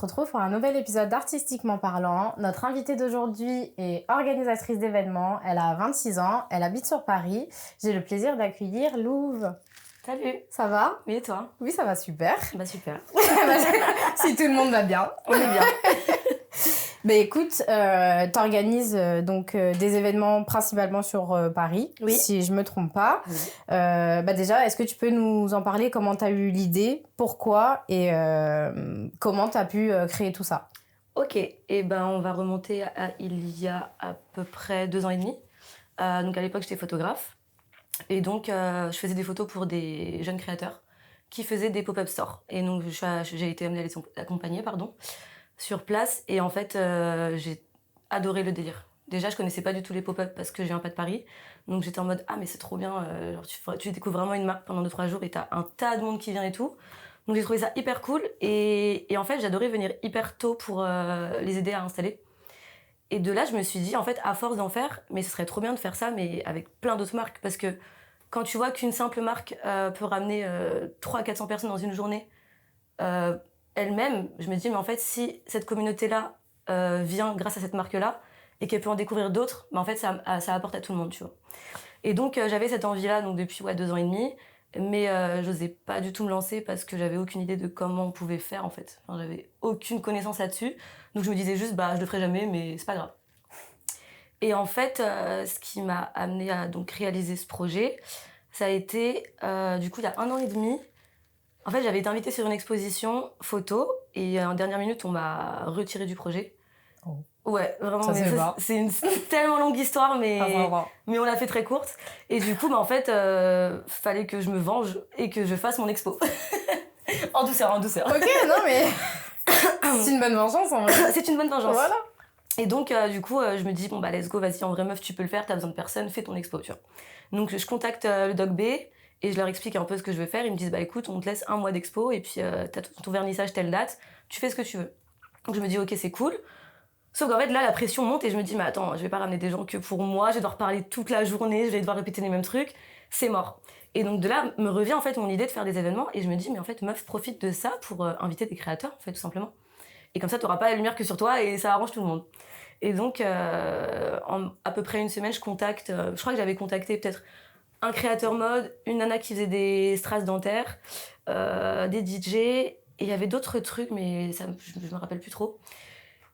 se retrouve pour un nouvel épisode d'Artistiquement Parlant. Notre invitée d'aujourd'hui est organisatrice d'événements. Elle a 26 ans, elle habite sur Paris. J'ai le plaisir d'accueillir Louve. Salut. Ça va ? Oui, et toi ? Oui, ça va super. Bah super. Si tout le monde va bien. On est bien. Mais écoute, t'organises des événements principalement sur Paris, Oui. si je me trompe pas. Oui. Déjà, est-ce que tu peux nous en parler, comment t'as eu l'idée, pourquoi et comment t'as pu créer tout ça ? Ok, et ben on va remonter à il y a à peu près 2 ans et demi. Donc à l'époque j'étais photographe et donc je faisais des photos pour des jeunes créateurs qui faisaient des pop-up stores. Et donc j'ai été amenée à les accompagner sur place et en fait j'ai adoré le délire. Déjà je connaissais pas du tout les pop-up parce que je viens pas de Paris, donc j'étais en mode ah mais c'est trop bien, genre, tu découvres vraiment une marque pendant 2-3 jours et t'as un tas de monde qui vient et tout. Donc j'ai trouvé ça hyper cool et en fait j'adorais venir hyper tôt pour les aider à installer. Et de là je me suis dit en fait à force d'en faire, mais ce serait trop bien de faire ça mais avec plein d'autres marques parce que quand tu vois qu'une simple marque peut ramener 300-400 personnes dans une journée elle-même, je me dis mais en fait si cette communauté-là vient grâce à cette marque-là et qu'elle peut en découvrir d'autres, bah en fait ça apporte à tout le monde, tu vois. Et donc j'avais cette envie-là donc depuis 2 ans et demi. Mais j'osais pas du tout me lancer parce que j'avais aucune idée de comment on pouvait faire en fait. Enfin, j'avais aucune connaissance là-dessus. Donc je me disais juste bah je le ferai jamais mais c'est pas grave. Et en fait ce qui m'a amenée à donc réaliser ce projet, ça a été du coup il y a 1 an et demi. En fait j'avais été invitée sur une exposition photo et en dernière minute on m'a retirée du projet. Oh. Ouais, vraiment, Ça c'est une tellement longue histoire, mais on l'a fait très courte. Et du coup, bah, en fait, fallait que je me venge et que je fasse mon expo. En douceur. Ok, non mais c'est une bonne vengeance en vrai. C'est une bonne vengeance. Voilà. Et donc, du coup, je me dis, bon, bah, let's go, vas-y, en vrai meuf, tu peux le faire, t'as besoin de personne, fais ton expo, tu vois. Donc, je contacte le Doc B et je leur explique un peu ce que je veux faire. Ils me disent, bah, écoute, on te laisse 1 mois d'expo et puis t'as ton vernissage telle date, tu fais ce que tu veux. Donc, je me dis, ok, c'est cool. Sauf qu'en fait, là, la pression monte et je me dis, mais attends, je vais pas ramener des gens que pour moi, je vais devoir parler toute la journée, je vais devoir répéter les mêmes trucs, c'est mort. Et donc de là, me revient en fait mon idée de faire des événements et je me dis, mais en fait, meuf, profite de ça pour inviter des créateurs, en fait, tout simplement. Et comme ça, t'auras pas la lumière que sur toi et ça arrange tout le monde. Et donc, en à peu près 1 semaine, je contacte, je crois que j'avais contacté peut-être un créateur mode, une nana qui faisait des strass dentaires, des DJ, et il y avait d'autres trucs, mais ça, je me rappelle plus trop.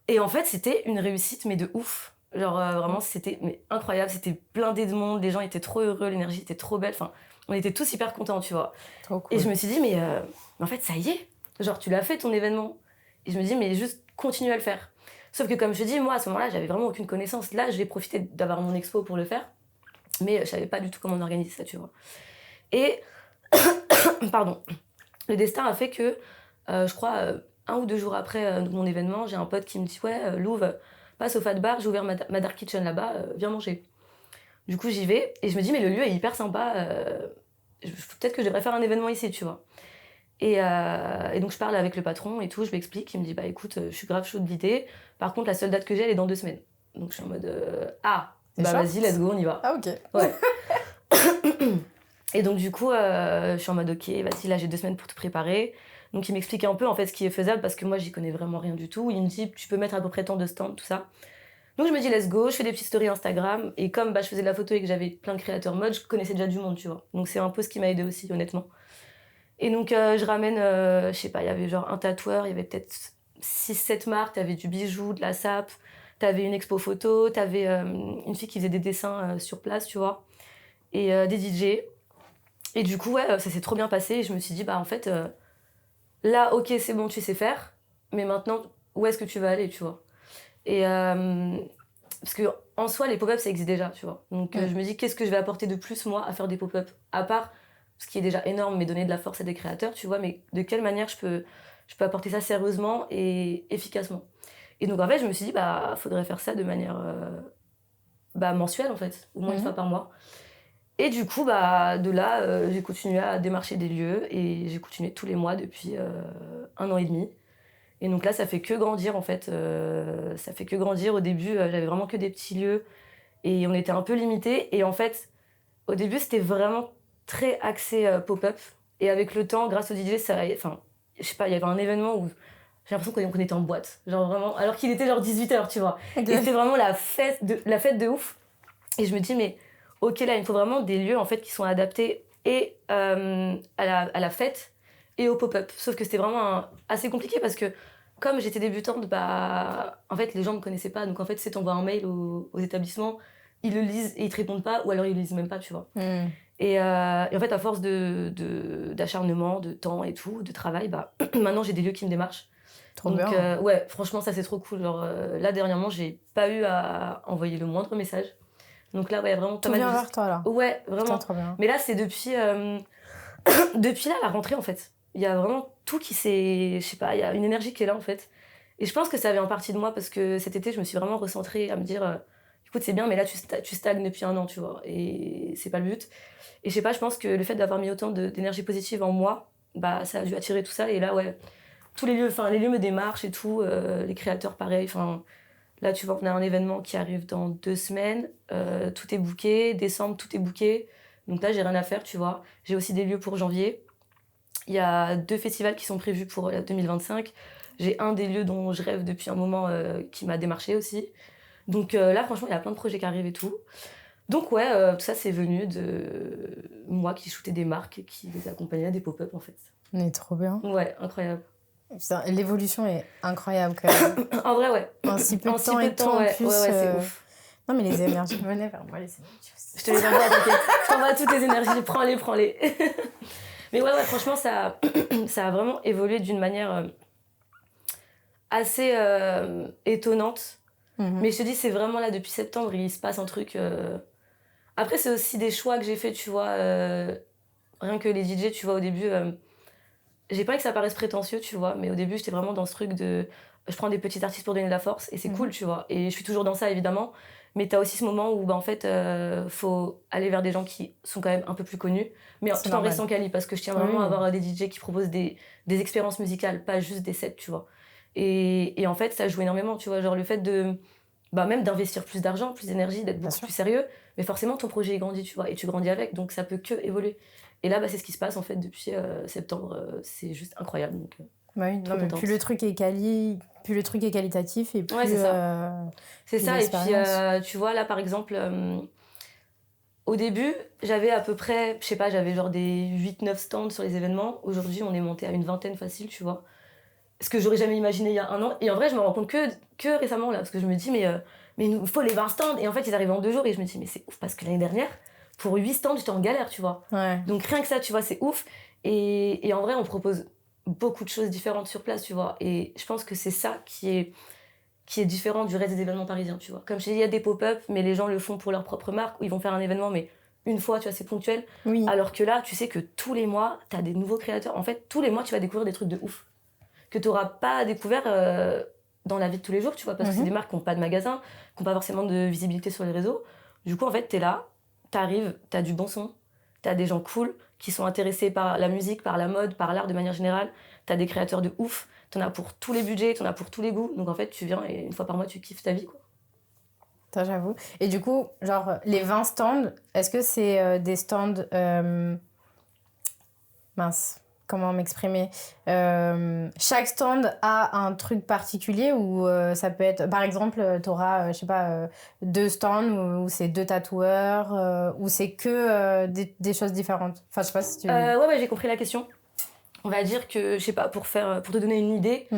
Et en fait, c'était une réussite, mais de ouf. Genre, vraiment, c'était incroyable. C'était blindé de monde. Les gens étaient trop heureux. L'énergie était trop belle. Enfin, on était tous hyper contents, tu vois. Trop cool. Et je me suis dit, mais en fait, ça y est. Genre, tu l'as fait, ton événement. Et je me dis, mais juste continue à le faire. Sauf que, comme je te dis, moi, à ce moment-là, j'avais vraiment aucune connaissance. Là, j'ai profité d'avoir mon expo pour le faire. Mais je savais pas du tout comment on organisait ça, tu vois. Et, pardon, le destin a fait que, je crois... 1 ou 2 jours après mon événement, j'ai un pote qui me dit « Ouais, Louve, passe au Fat Bar, j'ai ouvert ma Dark Kitchen là-bas, viens manger. » Du coup, j'y vais et je me dis « Mais le lieu est hyper sympa, peut-être que je devrais faire un événement ici, tu vois. » Et donc, je parle avec le patron et tout, je lui explique. Il me dit « Bah écoute, je suis grave chaude de l'idée. Par contre, la seule date que j'ai, elle est dans 2 semaines. » Donc, je suis en mode « Ah, bah vas-y, let's go, on y va. » Ah ok. Ouais. Et donc, du coup, je suis en mode « Ok, vas-y, là, j'ai 2 semaines pour te préparer. » Donc il m'expliquait un peu en fait ce qui est faisable parce que moi j'y connais vraiment rien du tout. Il me dit tu peux mettre à peu près tant de stands, tout ça. Donc je me dis let's go, je fais des petites stories Instagram et comme je faisais de la photo et que j'avais plein de créateurs mode, je connaissais déjà du monde, tu vois. Donc c'est un peu ce qui m'a aidé aussi honnêtement. Et donc je ramène, je sais pas, il y avait genre un tatoueur, il y avait peut-être 6-7 marques, t'avais du bijou, de la sape, t'avais une expo photo, t'avais une fille qui faisait des dessins sur place, tu vois, et des DJ. Et du coup ouais, ça s'est trop bien passé et je me suis dit bah en fait... Là, ok, c'est bon, tu sais faire, mais maintenant, où est-ce que tu vas aller, tu vois ? Et parce que en soi, les pop-up, ça existe déjà, tu vois. Donc je me dis, qu'est-ce que je vais apporter de plus, moi, à faire des pop-up ? À part ce qui est déjà énorme, mais donner de la force à des créateurs, tu vois, mais de quelle manière je peux apporter ça sérieusement et efficacement ? Et donc, en fait, je me suis dit, bah, faudrait faire ça de manière mensuelle, en fait, au moins 1 fois par mois. Et du coup, bah, de là, j'ai continué à démarcher des lieux et j'ai continué tous les mois depuis 1 an et demi. Et donc là, ça fait que grandir en fait. Ça fait que grandir. Au début, j'avais vraiment que des petits lieux et on était un peu limité. Et en fait, au début, c'était vraiment très axé pop-up. Et avec le temps, grâce au DJ, ça, enfin, je sais pas, il y avait un événement où j'ai l'impression qu'on était en boîte. Genre vraiment, alors qu'il était genre 18h, tu vois. Okay. Et c'était vraiment la fête de ouf. Et je me dis, mais ok, là, il me faut vraiment des lieux en fait qui sont adaptés et à la fête et au pop-up. Sauf que c'était vraiment assez compliqué parce que comme j'étais débutante, bah en fait les gens me connaissaient pas. Donc en fait, si t'envoies un mail aux établissements, ils le lisent et ils te répondent pas, ou alors ils le lisent même pas, tu vois. Et en fait, à force d'acharnement, de temps et tout, de travail, bah maintenant j'ai des lieux qui me démarchent. Trop donc bien. ouais, franchement, ça c'est trop cool. Genre là dernièrement, j'ai pas eu à envoyer le moindre message. Donc là, ouais, vraiment pas tout mal vient vers toi là. Ouais, vraiment. Putain, trop bien. Mais là, c'est depuis depuis là la rentrée en fait. Il y a vraiment tout qui s'est, je sais pas, il y a une énergie qui est là en fait. Et je pense que ça vient en partie de moi parce que cet été, je me suis vraiment recentrée à me dire écoute, c'est bien, mais là tu stagnes depuis un an, tu vois, et c'est pas le but. Et je sais pas, je pense que le fait d'avoir mis autant d'énergie positive en moi, bah ça a dû attirer tout ça. Et là, ouais, tous les lieux me démarchent et tout, les créateurs pareil, enfin. Là, tu vois, on a un événement qui arrive dans 2 semaines. Tout est booké. Décembre, tout est booké. Donc là, j'ai rien à faire, tu vois. J'ai aussi des lieux pour janvier. Il y a 2 festivals qui sont prévus pour 2025. J'ai un des lieux dont je rêve depuis un moment qui m'a démarché aussi. Donc là, franchement, il y a plein de projets qui arrivent et tout. Donc ouais, tout ça, c'est venu de moi qui shootais des marques et qui les accompagnais à des pop-up, en fait. Mais trop bien. Ouais, incroyable. Putain, l'évolution est incroyable quand même. En vrai, ouais. En si peu de temps et et tout en ouais, plus. Ouais, c'est ouf. Non, mais les énergies venaient vers moi, les énergies aussi. Je te les envoie, t'inquiète. Je t'envoie toutes les énergies, prends-les. Mais ouais, franchement, ça a vraiment évolué d'une manière assez étonnante. Mais je te dis, c'est vraiment là, depuis septembre, il se passe un truc... Après, c'est aussi des choix que j'ai fait, tu vois. Rien que les DJ, tu vois, au début... j'ai pas que ça paraisse prétentieux, tu vois, mais au début, j'étais vraiment dans ce truc de... Je prends des petits artistes pour donner de la force, et c'est cool, tu vois. Et je suis toujours dans ça, évidemment. Mais t'as aussi ce moment où, bah, en fait, faut aller vers des gens qui sont quand même un peu plus connus, mais tout en restant quali, parce que je tiens vraiment à avoir des DJ qui proposent des expériences musicales, pas juste des sets, tu vois. Et en fait, ça joue énormément, tu vois. Genre le fait de... Bah, même d'investir plus d'argent, plus d'énergie, d'être beaucoup plus sérieux, mais forcément, ton projet est grandi, tu vois, et tu grandis avec, donc ça peut que évoluer. Et là, bah, c'est ce qui se passe, en fait, depuis septembre. C'est juste incroyable, donc... Bah oui, non, mais plus le truc est plus le truc est qualitatif et plus ouais, c'est ça. C'est ça, et puis tu vois là par exemple au début j'avais à peu près, je sais pas, j'avais genre des 8-9 stands sur les événements. Aujourd'hui on est monté à une vingtaine facile, tu vois. Ce que j'aurais jamais imaginé il y a un an. Et en vrai je me rends compte que récemment là, parce que je me dis mais il nous faut les 20 stands. Et en fait ils arrivent en 2 jours et je me dis mais c'est ouf parce que l'année dernière pour 8 stands j'étais en galère, tu vois. Ouais. Donc rien que ça, tu vois, c'est ouf. Et en vrai on propose beaucoup de choses différentes sur place, tu vois. Et je pense que c'est ça qui est différent du reste des événements parisiens, tu vois. Comme je t'ai dit, il y a des pop-up, mais les gens le font pour leur propre marque, ou ils vont faire un événement, mais une fois, tu vois, c'est ponctuel. Oui. Alors que là, tu sais que tous les mois, t'as des nouveaux créateurs. En fait, tous les mois, tu vas découvrir des trucs de ouf que t'auras pas découvert dans la vie de tous les jours, tu vois, parce que c'est des marques qui n'ont pas de magasin, qui n'ont pas forcément de visibilité sur les réseaux. Du coup, en fait, t'es là, t'arrives, t'as du bon son, t'as des gens cool qui sont intéressés par la musique, par la mode, par l'art de manière générale. T'as des créateurs de ouf, t'en as pour tous les budgets, t'en as pour tous les goûts. Donc en fait, tu viens et une fois par mois, tu kiffes ta vie, quoi. Ça, j'avoue. Et du coup, genre, les 20 stands, est-ce que c'est des stands... Mince, comment m'exprimer chaque stand a un truc particulier ou ça peut être... Par exemple, t'auras, je sais pas, 2 stands où c'est 2 tatoueurs, où c'est que des choses différentes. Enfin, je sais pas si tu... Ouais, j'ai compris la question. On va dire que, je sais pas, pour te donner une idée,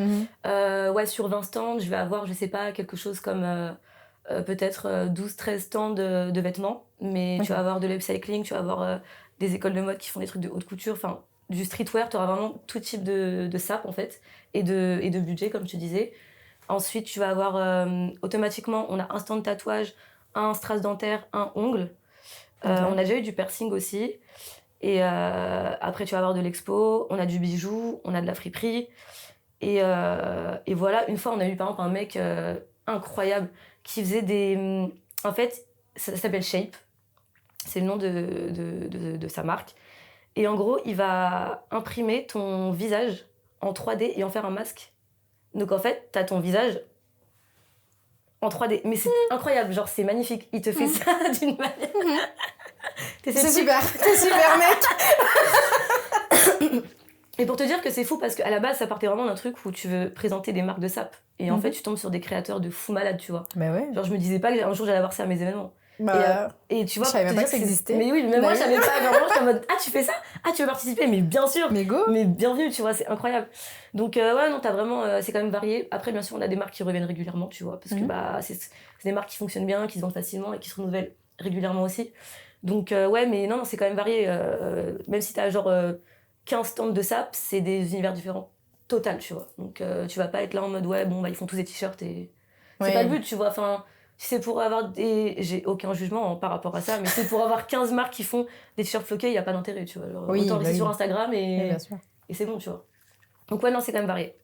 ouais, sur 20 stands, je vais avoir, je sais pas, quelque chose comme peut-être 12-13 stands de vêtements. Mais tu vas avoir de l'upcycling, tu vas avoir des écoles de mode qui font des trucs de haute couture, enfin, du streetwear, tu auras vraiment tout type de sap, en fait, et de budget, comme je te disais. Ensuite, tu vas avoir, automatiquement, on a un stand de tatouage, un strass dentaire, un ongle. On a déjà eu du piercing aussi. Et après, tu vas avoir de l'expo, on a du bijou, on a de la friperie. Et voilà, une fois, on a eu par exemple un mec incroyable qui faisait des... En fait, ça s'appelle Shape. C'est le nom de sa marque. Et en gros, il va imprimer ton visage en 3D et en faire un masque. Donc en fait, t'as ton visage en 3D. Mais c'est incroyable, genre c'est magnifique. Il te fait ça d'une manière... C'est super, mec. Et pour te dire que c'est fou, parce qu'à la base, ça partait vraiment d'un truc où tu veux présenter des marques de sap. Et en fait, tu tombes sur des créateurs de fous malades, tu vois. Mais ouais. Genre, je me disais pas qu'un jour j'allais avoir ça à mes événements. Bah, et tu vois, je savais pour même te pas que dire ça existait. Mais oui, mais moi, je savais pas. Genre, vraiment, j'étais en mode, ah, tu fais ça? Ah, tu veux participer? Mais bien sûr! Mais go! Mais bienvenue, tu vois, c'est incroyable. Donc, ouais, non, t'as vraiment. C'est quand même varié. Après, bien sûr, on a des marques qui reviennent régulièrement, tu vois, parce que bah, c'est des marques qui fonctionnent bien, qui se vendent facilement et qui se renouvellent régulièrement aussi. Donc, ouais, mais non, c'est quand même varié. Même si t'as genre 15 stands de sap, c'est des univers différents. Total, tu vois. Donc, tu vas pas être là en mode, ouais, bon, bah, ils font tous des t-shirts et. C'est pas le but, tu vois. Enfin, si c'est pour avoir des. J'ai aucun jugement par rapport à ça, mais c'est pour avoir 15 marques qui font des t-shirts floqués, il n'y a pas d'intérêt, tu vois. Genre, autant rester sur Instagram et c'est bon, tu vois. Donc, ouais, non, c'est quand même varié.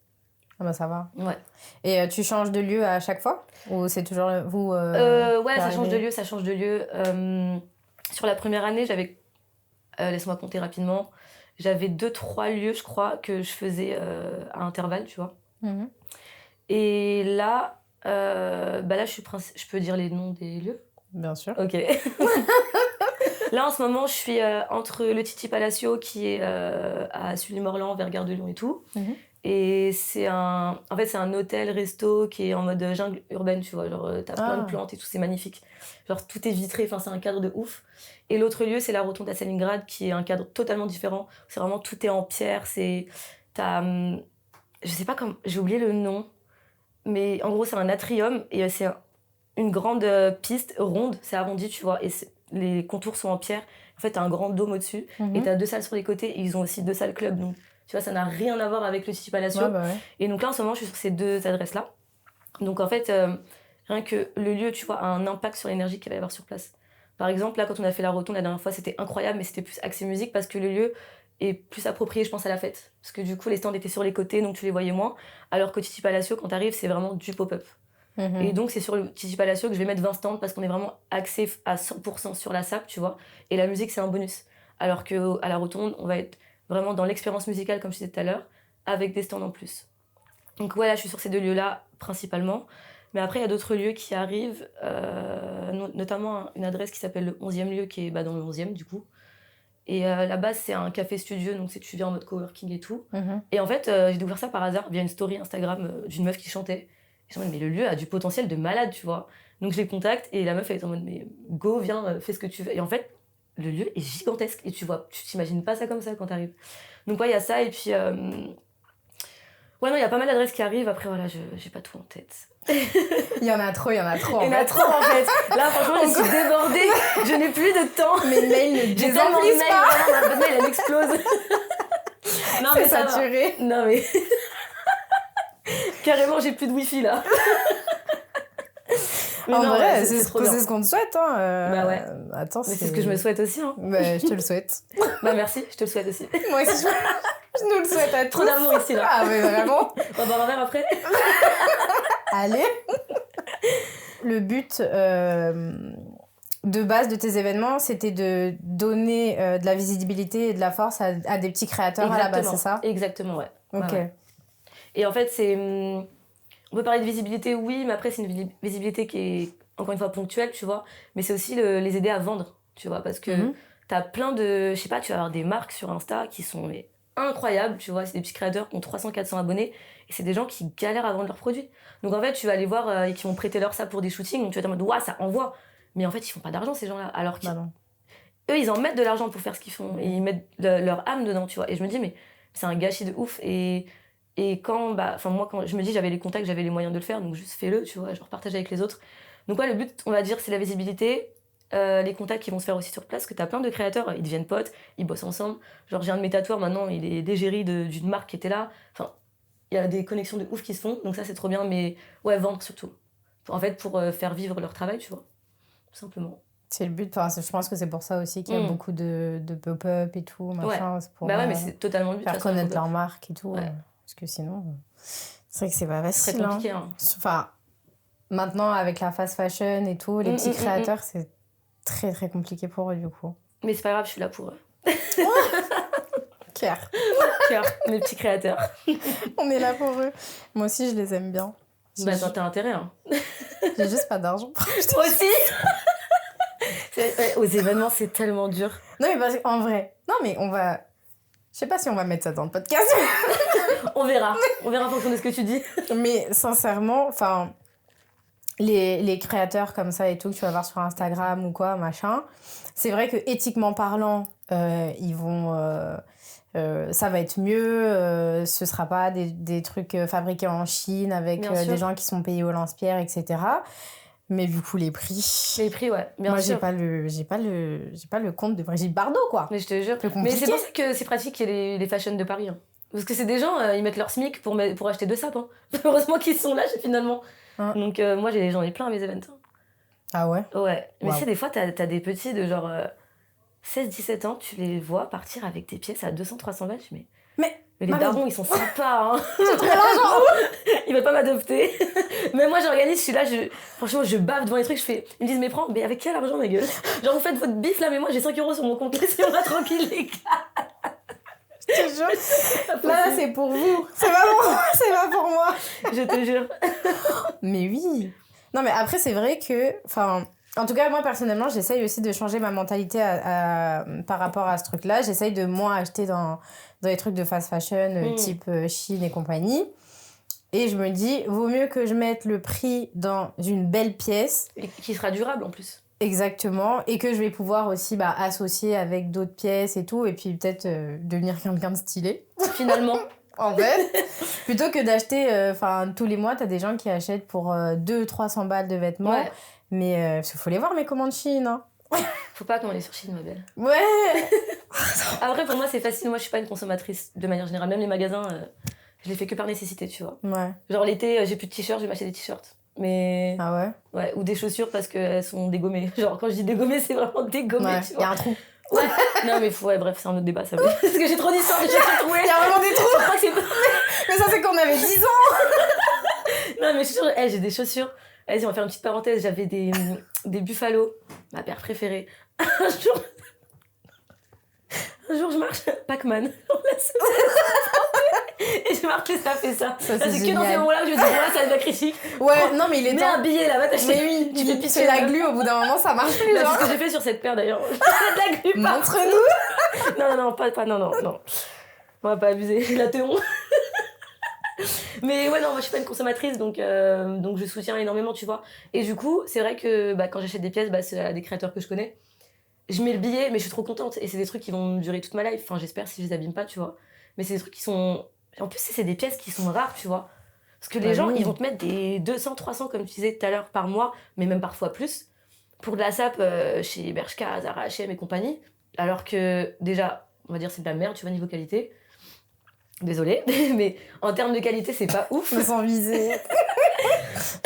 Ah bah ça va. Ouais. Et tu changes de lieu à chaque fois? Ou c'est toujours vous ouais, ça change de lieu, ça change de lieu. Sur la première année, j'avais. Laisse-moi compter rapidement. J'avais 2-3 lieux, je crois, que je faisais à intervalles, tu vois. Et là. Bah là, je peux dire les noms des lieux? Bien sûr. Ok. Là, en ce moment, je suis entre le Titi Palacio, qui est à Sully-Morland, vers Gare de Lyon et tout. Et en fait, c'est un hôtel-resto qui est en mode jungle urbaine, tu vois. Genre, t'as plein de plantes et tout, c'est magnifique. Genre, tout est vitré, enfin, c'est un cadre de ouf. Et l'autre lieu, c'est la Rotonde à Stalingrad, qui est un cadre totalement différent. C'est vraiment, tout est en pierre. T'as... je sais pas comment... J'ai oublié le nom. Mais en gros, c'est un atrium et c'est une grande piste ronde, c'est arrondi, tu vois, et les contours sont en pierre. En fait, t'as un grand dôme au-dessus et t'as 2 salles sur les côtés et ils ont aussi 2 salles club. Donc, tu vois, ça n'a rien à voir avec le Titi Palacio. Ouais, bah ouais. Et donc là, en ce moment, je suis sur ces 2 adresses-là. Donc, en fait, rien que le lieu, tu vois, a un impact sur l'énergie qu'il va y avoir sur place. Par exemple, là, quand on a fait la Rotonde la dernière fois, c'était incroyable, mais c'était plus axé musique parce que le lieu est plus approprié, je pense, à la fête. Parce que du coup, les stands étaient sur les côtés, donc tu les voyais moins. Alors qu'au Titi Palacio, quand t'arrives, c'est vraiment du pop-up. Et donc, c'est sur le Titi Palacio que je vais mettre 20 stands parce qu'on est vraiment axé à 100% sur la sap, tu vois. Et la musique, c'est un bonus. Alors qu'à la Rotonde, on va être vraiment dans l'expérience musicale, comme je disais tout à l'heure, avec des stands en plus. Donc, ouais, là, je suis sur ces 2 lieux-là, principalement. Mais après, il y a d'autres lieux qui arrivent, notamment une adresse qui s'appelle le 11e lieu, qui est dans le 11e, du coup. Et là-bas, c'est un café-studio, donc tu viens en mode coworking et tout. Et en fait, j'ai découvert ça par hasard via une story Instagram d'une meuf qui chantait. Et je me dis, mais le lieu a du potentiel de malade, tu vois. Donc je les contacte et la meuf, elle est en mode, mais go, viens, fais ce que tu veux. Et en fait, le lieu est gigantesque et tu vois, tu t'imagines pas ça comme ça quand t'arrives. Donc ouais, il y a ça et puis... ouais, non, il y a pas mal d'adresses qui arrivent. Après, voilà, j'ai pas tout en tête. Il y en a trop. Il y en a trop, en fait. Là, franchement, je suis débordée. Je n'ai plus de temps. Mes mails ne j'ai tellement de mails. Vraiment, ma boîte mail, elle explose. Non, mais c'est saturé. Non, mais... Carrément, j'ai plus de wifi, là. En vrai, c'est ce qu'on te souhaite. Hein. Bah ouais. Attends, mais c'est ce que je me souhaite aussi. Hein. Bah, je te le souhaite. Bah merci, je te le souhaite aussi. Moi aussi, je nous le souhaite à tous. Trop d'amour ici, là. Ah, mais vraiment. On va boire un verre après. Allez. Le but de base de tes événements, c'était de donner de la visibilité et de la force à des petits créateurs. Exactement. À la base, c'est ça? Exactement, ouais. Ok. Ouais. Et en fait, on peut parler de visibilité, oui, mais après, c'est une visibilité qui est, encore une fois, ponctuelle, tu vois. Mais c'est aussi les aider à vendre, tu vois. Parce que t'as plein de... Je sais pas, tu vas avoir des marques sur Insta qui sont incroyables, tu vois. C'est des petits créateurs qui ont 300-400 abonnés. Et c'est des gens qui galèrent à vendre leurs produits. Donc, en fait, tu vas aller voir et qui vont prêter leur ça pour des shootings. Donc, tu vas être en mode, ouah, ça envoie. Mais en fait, ils font pas d'argent, ces gens-là. Alors eux, ils en mettent de l'argent pour faire ce qu'ils font. Et ils mettent leur âme dedans, tu vois. Et je me dis, mais c'est un gâchis de ouf. Et quand, moi, quand je me dis, j'avais les contacts, j'avais les moyens de le faire, donc juste fais-le, tu vois, je repartage avec les autres. Donc, ouais, le but, on va dire, c'est la visibilité, les contacts qui vont se faire aussi sur place, parce que t'as plein de créateurs, ils deviennent potes, ils bossent ensemble. Genre, j'ai un de mes tatoueurs maintenant, il est d'égérie d'une marque qui était là. Enfin, il y a des connexions de ouf qui se font, donc ça, c'est trop bien, mais ouais, vendre surtout. En fait, pour faire vivre leur travail, tu vois, tout simplement. C'est le but, je pense que c'est pour ça aussi qu'il y a beaucoup de pop-up et tout, machin. Ouais. C'est pour, ouais, mais c'est totalement le but. Faire connaître leur marque et tout. Ouais. Parce que sinon, c'est vrai que c'est pas facile. C'est très compliqué. Hein. Enfin, maintenant, avec la fast fashion et tout, les petits créateurs, c'est très très compliqué pour eux du coup. Mais c'est pas grave, je suis là pour eux. Cœur, mes petits créateurs. On est là pour eux. Moi aussi, je les aime bien. Bah, t'as intérêt. Hein. J'ai juste pas d'argent. Moi aussi. Aux événements, c'est tellement dur. Non, mais parce qu'en vrai, non, mais on va. Je sais pas si on va mettre ça dans le podcast. On verra en fonction de ce que tu dis. Mais sincèrement, enfin, les créateurs comme ça et tout, que tu vas voir sur Instagram ou quoi, machin, c'est vrai que éthiquement parlant, ils vont... ça va être mieux, ce sera pas des trucs fabriqués en Chine avec des gens qui sont payés au lance-pierre, etc. Mais du coup, les prix... Ouais, bien Moi, sûr. j'ai pas le compte de Brigitte Bardot, quoi. Mais je te jure. Mais c'est pour ça que c'est pratique qu'il y ait les fashions de Paris. Hein. Parce que c'est des gens, ils mettent leur SMIC pour acheter 2 sapes. Hein. Heureusement qu'ils sont là, finalement. Donc, moi, j'en ai plein à mes events. Hein. Ah ouais? Ouais. Mais tu sais, des fois, t'as des petits de genre 16-17 ans, tu les vois partir avec des pièces à 200-300 balles. Mais les darons, ils sont sympas. Hein. Ils veulent pas m'adopter. Mais moi, j'organise, je suis là, franchement, je bave devant les trucs. Ils me disent, mais avec quel argent, ma gueule? Genre, vous faites votre bif là, mais moi, j'ai 5 € sur mon compte. Laissez-moi tranquille, les gars. Je te jure. Là, c'est pour vous. C'est pas pour moi. Je te jure. Mais oui. Non, mais après, c'est vrai que... En tout cas, moi, personnellement, j'essaye aussi de changer ma mentalité par rapport à ce truc-là. J'essaye de moins acheter dans les trucs de fast fashion, type Chine et compagnie. Et je me dis, vaut mieux que je mette le prix dans une belle pièce. Et qui sera durable, en plus. Exactement. Et que je vais pouvoir aussi associer avec d'autres pièces et tout. Et puis peut-être devenir quelqu'un de stylé. Finalement. En fait. Plutôt que d'acheter... tous les mois, t'as des gens qui achètent pour 200-300 balles de vêtements. Ouais. Mais il faut les voir, mes commandes Chine. Hein. Faut pas commander sur Chine, ma belle. Ouais. Après, pour moi, c'est facile. Moi, je suis pas une consommatrice de manière générale. Même les magasins, je les fais que par nécessité, tu vois. Ouais. Genre l'été, j'ai plus de t-shirts, je vais m'acheter des t-shirts. Mais... Ah ouais? Ouais, ou des chaussures parce qu'elles sont dégommées. Genre, quand je dis dégommées, c'est vraiment dégommé, ouais, tu vois. Y a un trou. Ouais. Non, mais bref, c'est un autre débat, ça. Parce que j'ai trop d'histoires de chaussures trouées. Y a vraiment des trous. Je crois que c'est... Mais ça, c'est qu'on avait 10 ans. Non, mais je suis sûre, j'ai des chaussures. Vas-y, on va faire une petite parenthèse. J'avais des Buffalo, ma paire préférée. Un jour, je marche Pac-Man. Et je marque que ça fait ça. C'est que dans ces moments-là que je me dis, voilà, ça va être la critique. Ouais, non, mais il est temps. Mets un billet là, va t'acheter. Mais oui, tu fais pisser la glu, au bout d'un moment, ça marche plus. C'est ce que j'ai fait sur cette paire d'ailleurs. Je de la glu partout. Montre-nous. Non. On va pas abuser. La théon. Mais ouais, non, moi je suis pas une consommatrice, donc je soutiens énormément, tu vois. Et du coup, c'est vrai que quand j'achète des pièces, c'est à des créateurs que je connais. Je mets le billet, mais je suis trop contente. Et c'est des trucs qui vont durer toute ma life. Enfin, j'espère si je les abîme pas, tu vois. Mais c'est des trucs qui sont... En plus, c'est des pièces qui sont rares, tu vois. Parce que les gens, ils vont te mettre des 200, 300, comme tu disais tout à l'heure, par mois, mais même parfois plus, pour de la sape chez Bershka, Zara, H&M et compagnie. Alors que, déjà, on va dire c'est de la merde, tu vois, niveau qualité. Désolée, mais en termes de qualité, c'est pas ouf. Je me sens visée.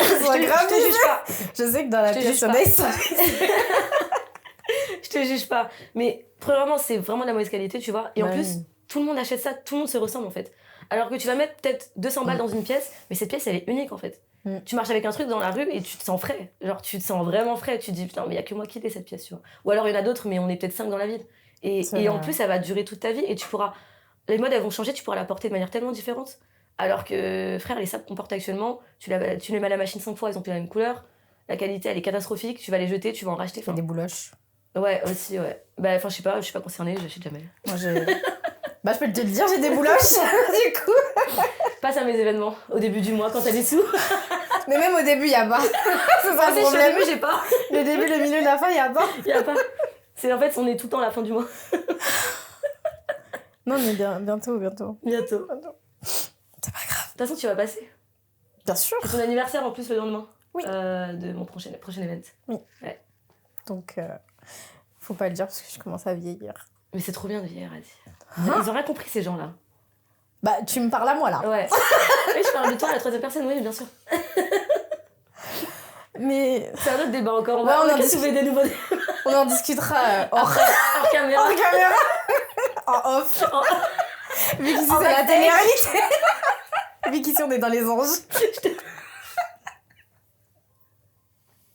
Je te juge pas. Je sais que dans la pièce, on est Je te juge pas. Mais premièrement, c'est vraiment de la mauvaise qualité, tu vois. Et en plus, tout le monde achète ça, tout le monde se ressemble en fait. Alors que tu vas mettre peut-être 200 balles dans une pièce, mais cette pièce, elle est unique en fait. Tu marches avec un truc dans la rue et tu te sens frais. Genre, tu te sens vraiment frais. Tu te dis, putain, mais il y a que moi qui l'ai cette pièce, tu vois. Ou alors il y en a d'autres, mais on est peut-être 5 dans la ville. Et en plus, ça va durer toute ta vie et tu pourras. Les modes, elles vont changer, tu pourras la porter de manière tellement différente. Alors que, frère, les sapes qu'on porte actuellement, tu les mets à la machine 5 fois, elles ont plus la même couleur. La qualité, elle est catastrophique. Tu vas les jeter, tu vas en racheter. Des bouloches. Ouais, aussi, ouais. Je sais pas concernée, j'achète jamais. Moi, je peux te le dire, j'ai des bouloches, du coup. Passe à mes événements, au début du mois, quand t'as des sous. Mais même au début, y a pas. C'est ça le problème. Au début, j'ai pas. Le début, le milieu, la fin, y a pas. Y a pas. C'est en fait, on est tout le temps à la fin du mois. Non, mais bientôt. Bientôt. C'est pas grave. De toute façon, tu vas passer. Bien sûr. C'est ton anniversaire en plus le lendemain. Oui. De mon prochain event. Oui. Ouais. Donc, faut pas le dire parce que je commence à vieillir. Mais c'est trop bien de vieillir, Adi. Ils ont rien compris, ces gens-là. Tu me parles à moi, là. Ouais. Oui, je parle de toi à la troisième personne, oui, bien sûr. Mais... C'est un autre débat encore. On va soulever des nouveaux débats. On en discutera hors caméra. Hors caméra. En off. Vu qu'ici, c'est la télé-réalité. Vu qu'ici, on est dans les anges.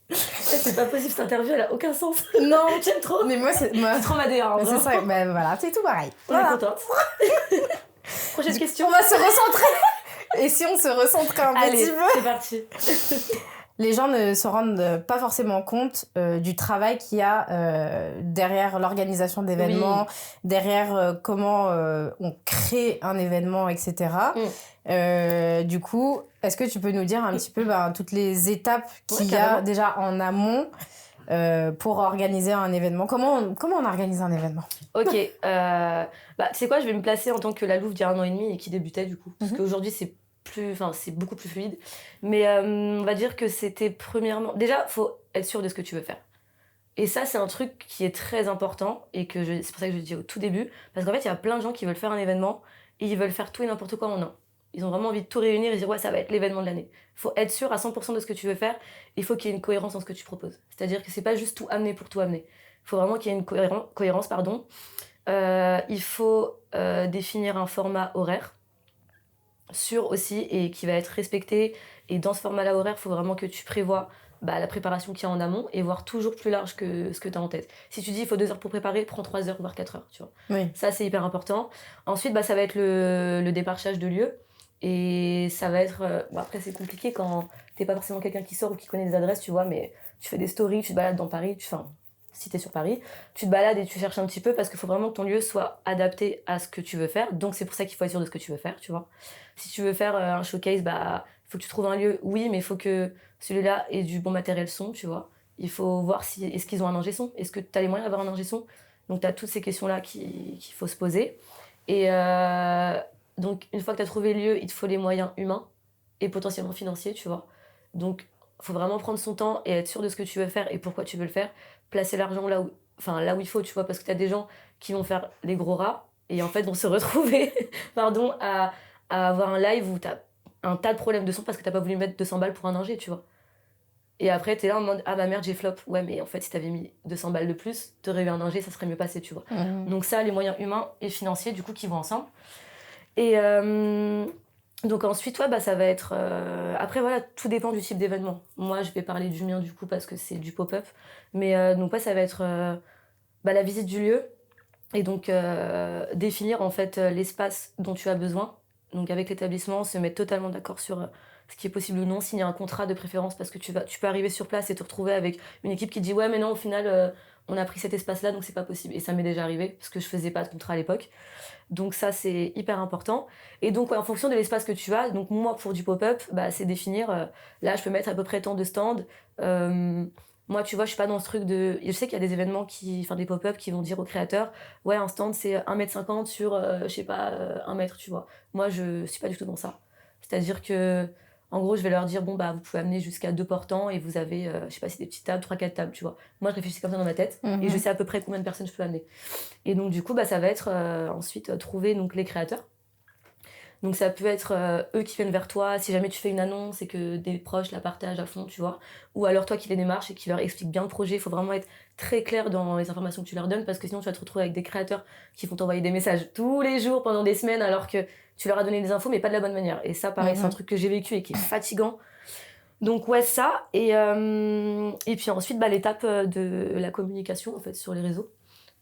C'est pas possible, cette interview, elle a aucun sens. Non. J'aime trop. Mais moi, c'est trop ma DR. C'est ça, voilà, c'est tout pareil. On est contente. Prochaine question. On va se recentrer. Et si on se recentrait un petit peu? C'est parti. Les gens ne se rendent pas forcément compte du travail qu'il y a derrière l'organisation d'événements, Oui. derrière comment on crée un événement, etc. Du coup, est-ce que tu peux nous dire un petit peu toutes les étapes qu'il y a carrément. déjà en amont pour organiser un événement? Comment on organise un événement? Ok, tu sais quoi, je vais me placer en tant que la Louve d'il y a 1 an et demi et qui débutait du coup. Parce qu'aujourd'hui, c'est beaucoup plus fluide. Mais on va dire que c'était premièrement... Déjà, faut être sûr de ce que tu veux faire. Et ça, c'est un truc qui est très important et c'est pour ça que je le dis au tout début. Parce qu'en fait, il y a plein de gens qui veulent faire un événement et ils veulent faire tout et n'importe quoi en un. Ils ont vraiment envie de tout réunir et dire ouais, ça va être l'événement de l'année. Il faut être sûr à 100% de ce que tu veux faire. Il faut qu'il y ait une cohérence dans ce que tu proposes. C'est-à-dire que c'est pas juste tout amener pour tout amener. Il faut vraiment qu'il y ait une cohérence, pardon. Il faut définir un format horaire sûr aussi et qui va être respecté. Et dans ce format-là horaire, il faut vraiment que tu prévois la préparation qu'il y a en amont et voir toujours plus large que ce que tu as en tête. Si tu dis il faut 2 heures pour préparer, prends 3 heures, voire 4 heures. Tu vois. Oui. Ça, c'est hyper important. Ensuite, ça va être le déparchage de lieux. Et ça va être... après, c'est compliqué quand t'es pas forcément quelqu'un qui sort ou qui connaît des adresses, tu vois, mais tu fais des stories, tu te balades dans Paris, si t'es sur Paris, tu te balades et tu cherches un petit peu parce qu'il faut vraiment que ton lieu soit adapté à ce que tu veux faire. Donc, c'est pour ça qu'il faut être sûr de ce que tu veux faire, tu vois. Si tu veux faire un showcase, il faut que tu trouves un lieu, oui, mais il faut que celui-là ait du bon matériel son, tu vois. Il faut voir est-ce qu'ils ont un ingé son, est-ce que tu as les moyens d'avoir un ingé son. Donc, tu as toutes ces questions-là qu'il faut se poser. Et donc, une fois que tu as trouvé le lieu, il te faut les moyens humains et potentiellement financiers, tu vois. Donc, il faut vraiment prendre son temps et être sûr de ce que tu veux faire et pourquoi tu veux le faire. Placer l'argent là où il faut, tu vois, parce que tu as des gens qui vont faire les gros rats et en fait vont se retrouver à avoir un live où tu as un tas de problèmes de son parce que tu n'as pas voulu mettre 200 balles pour un ingé, tu vois. Et après, t'es là en mode ah bah merde, j'ai flop. Ouais, mais en fait, si t'avais mis 200 balles de plus, t'aurais eu un ingé, ça serait mieux passé, tu vois. Donc, ça, les moyens humains et financiers, du coup, qui vont ensemble. Et donc, ensuite, ça va être. Après, voilà, tout dépend du type d'événement. Moi, je vais parler du mien, du coup, parce que c'est du pop-up. Mais donc, ça va être la visite du lieu. Et donc, définir en fait l'espace dont tu as besoin. Donc, avec l'établissement, se mettre totalement d'accord sur ce qui est possible ou non, signer un contrat de préférence parce que tu peux arriver sur place et te retrouver avec une équipe qui dit ouais, mais non, au final, on a pris cet espace-là, donc c'est pas possible. Et ça m'est déjà arrivé parce que je faisais pas de contrat à l'époque. Donc, ça, c'est hyper important. Et donc, en fonction de l'espace que tu as, donc moi, pour du pop-up, c'est définir là, je peux mettre à peu près tant de stands. Moi, tu vois, je suis pas dans ce truc de... Je sais qu'il y a des événements, des pop-up qui vont dire aux créateurs ouais, un stand, c'est 1,50 m sur, 1 mètre, tu vois. Moi, je suis pas du tout dans ça. C'est-à-dire que, en gros, je vais leur dire vous pouvez amener jusqu'à 2 portants et vous avez, je sais pas si des petites tables, 3-4 tables, tu vois. Moi, je réfléchis comme ça dans ma tête et je sais à peu près combien de personnes je peux amener. Et donc, du coup, ça va être ensuite trouver donc, les créateurs. Donc ça peut être eux qui viennent vers toi si jamais tu fais une annonce et que des proches la partagent à fond, tu vois. Ou alors toi qui les démarches et qui leur expliques bien le projet. Il faut vraiment être très clair dans les informations que tu leur donnes parce que sinon tu vas te retrouver avec des créateurs qui vont t'envoyer des messages tous les jours pendant des semaines alors que tu leur as donné des infos mais pas de la bonne manière. Et ça pareil, c'est un truc que j'ai vécu et qui est fatigant. Donc ouais, ça. Et puis ensuite l'étape de la communication en fait sur les réseaux.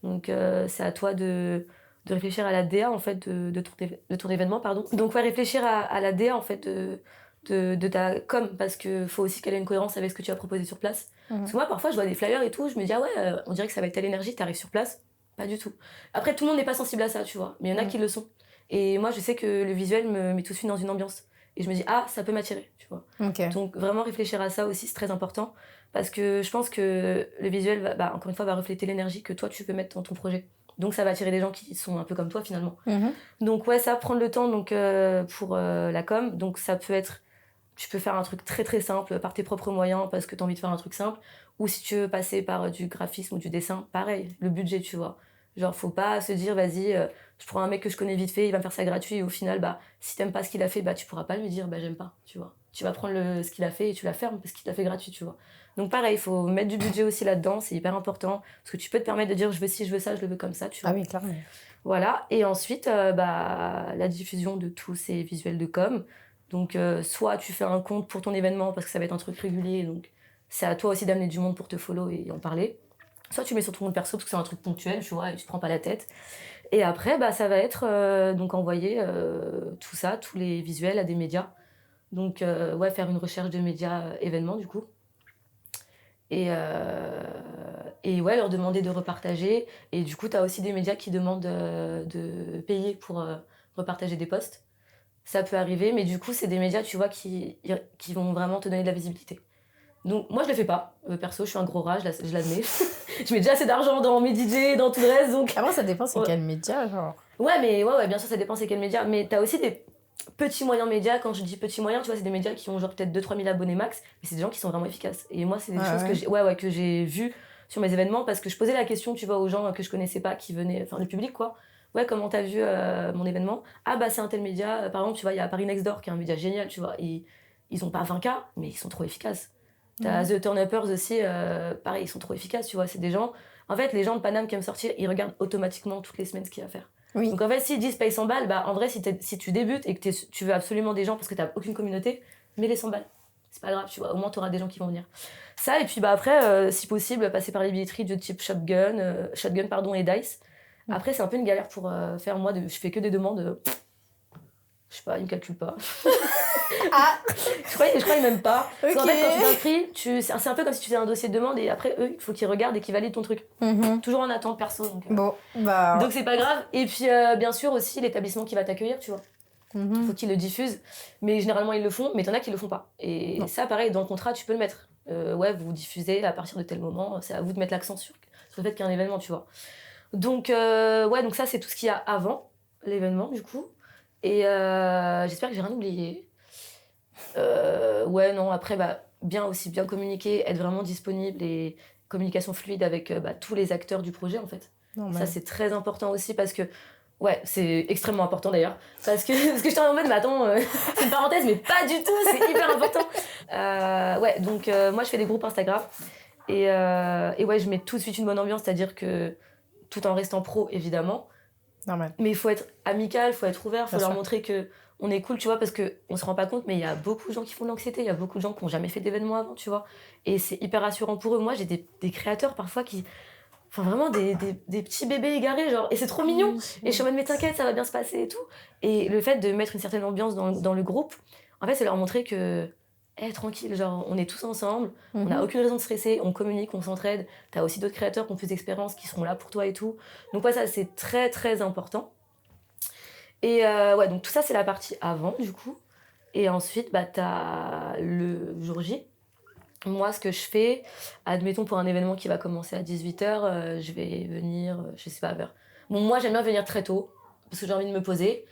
Donc c'est à toi de réfléchir à la DA en fait de ton événement, pardon. Donc ouais, réfléchir à la DA en fait de ta com parce que faut aussi qu'elle ait une cohérence avec ce que tu as proposé sur place. Parce que moi parfois je vois des flyers et tout, je me dis ah ouais, on dirait que ça va être telle énergie, t'arrives sur place, pas du tout. Après tout le monde n'est pas sensible à ça, tu vois, mais il y en a qui le sont. Et moi je sais que le visuel me met tout de suite dans une ambiance et je me dis ah ça peut m'attirer, tu vois. Donc vraiment réfléchir à ça aussi c'est très important parce que je pense que le visuel encore une fois va refléter l'énergie que toi tu peux mettre dans ton projet. Donc ça va attirer des gens qui sont un peu comme toi finalement. Donc ouais, ça prendre le temps donc pour la com. Donc ça peut être, tu peux faire un truc très très simple par tes propres moyens parce que tu as envie de faire un truc simple. Ou si tu veux passer par du graphisme ou du dessin, pareil, le budget tu vois. Genre faut pas se dire vas-y, je prends un mec que je connais vite fait, il va me faire ça gratuit et au final si t'aimes pas ce qu'il a fait, tu pourras pas lui dire j'aime pas, tu vois. Tu vas prendre ce qu'il a fait et tu la fermes parce qu'il l'a fait gratuit, tu vois. Donc pareil, il faut mettre du budget aussi là-dedans, c'est hyper important. Parce que tu peux te permettre de dire je veux ci, je veux ça, je le veux comme ça, tu vois. Ah oui, clairement. Voilà, et ensuite, la diffusion de tous ces visuels de com. Donc soit tu fais un compte pour ton événement parce que ça va être un truc régulier, donc c'est à toi aussi d'amener du monde pour te follow et en parler. Soit tu mets sur ton compte perso parce que c'est un truc ponctuel, tu vois, et tu te prends pas la tête. Et après, ça va être donc envoyer tout ça, tous les visuels à des médias. Donc, ouais, faire une recherche de médias événements, du coup. Et ouais, leur demander de repartager. Et du coup, tu as aussi des médias qui demandent de payer pour repartager des posts. Ça peut arriver, mais du coup, c'est des médias, tu vois, qui vont vraiment te donner de la visibilité. Donc, moi, je le fais pas. Perso, je suis un gros rat, je l'admets. Je mets déjà assez d'argent dans mes DJ, dans tout le reste, donc... Avant, ça dépend c'est Ouais. quel média, genre. Ouais, mais ouais, bien sûr, ça dépend c'est quel média. Mais t'as aussi des petits moyens médias. Quand je dis petits moyens, tu vois, c'est des médias qui ont genre peut-être 2-3 000 abonnés max, mais c'est des gens qui sont vraiment efficaces. Et moi, c'est des choses que j'ai vues sur mes événements parce que je posais la question, tu vois, aux gens que je connaissais pas, qui venaient, enfin, le public, quoi. Ouais, comment t'as vu mon événement? Ah, bah, c'est un tel média. Par exemple, tu vois, il y a Paris Next Door, qui est un média génial, tu vois. Ils ont pas 20K, mais ils sont trop efficaces. T'as The Turn-Uppers aussi, pareil, ils sont trop efficaces, tu vois. C'est des gens. En fait, les gens de Paname qui aiment sortir, ils regardent automatiquement toutes les semaines ce qu'il y a à faire. Oui. Donc en fait, s'ils disent paye 100 balles, bah en vrai, si tu débutes et que tu veux absolument des gens parce que t'as aucune communauté, mets les 100 balles. C'est pas grave, tu vois, au moins t'auras des gens qui vont venir. Ça, et puis bah après, si possible, passer par les billetteries de type Shotgun et Dice. Après, c'est un peu une galère pour faire. Moi, je fais que des demandes. Je sais pas, ils me calculent pas. Ah. je crois qu'ils m'aiment pas. Okay. Parce qu'en fait, quand tu t'inscris, c'est un peu comme si tu faisais un dossier de demande et après, eux, il faut qu'ils regardent et qu'ils valident ton truc. Toujours en attente perso. Donc, donc c'est pas grave. Et puis, bien sûr, aussi, l'établissement qui va t'accueillir, tu vois. Faut qu'ils le diffusent. Mais généralement, ils le font, mais t'en as qui le font pas. Et ça, pareil, dans le contrat, tu peux le mettre. Ouais, vous diffusez à partir de tel moment. C'est à vous de mettre l'accent sur le fait qu'il y a un événement, tu vois. Donc, ouais, donc ça, c'est tout ce qu'il y a avant l'événement, du coup. Et j'espère que j'ai rien oublié. Ouais, non, après, bah, bien communiquer, être vraiment disponible et communication fluide avec tous les acteurs du projet, en fait. Ça, c'est très important aussi parce que, ouais, c'est extrêmement important d'ailleurs. Parce que j'étais en mode, mais attends, c'est une parenthèse, mais pas du tout, c'est hyper important. Ouais, donc moi, je fais des groupes Instagram et ouais, je mets tout de suite une bonne ambiance, c'est-à-dire que tout en restant pro, évidemment. Normal. Mais il faut être amical, il faut être ouvert, il faut leur montrer qu'on est cool, tu vois, parce qu'on se rend pas compte, mais il y a beaucoup de gens qui font de l'anxiété, il y a beaucoup de gens qui n'ont jamais fait d'événements avant, tu vois. Et c'est hyper rassurant pour eux. Moi, j'ai des créateurs parfois qui. Enfin, vraiment des petits bébés égarés, genre. Et c'est trop mignon. Et je suis en mode, mais t'inquiète, ça va bien se passer et tout. Et le fait de mettre une certaine ambiance dans le groupe, en fait, c'est leur montrer que. Tranquille, genre, on est tous ensemble, on n'a aucune raison de stresser, on communique, on s'entraide. T'as aussi d'autres créateurs qui ont plus d'expérience, qui seront là pour toi et tout. Donc, ouais, ça, c'est très, très important. Et ouais, donc tout ça, c'est la partie avant, du coup. Et ensuite, bah, t'as le jour J. Moi, ce que je fais, admettons pour un événement qui va commencer à 18h, je vais venir, je sais pas, vers... Bon, moi, j'aime bien venir très tôt, parce que j'ai envie de me poser.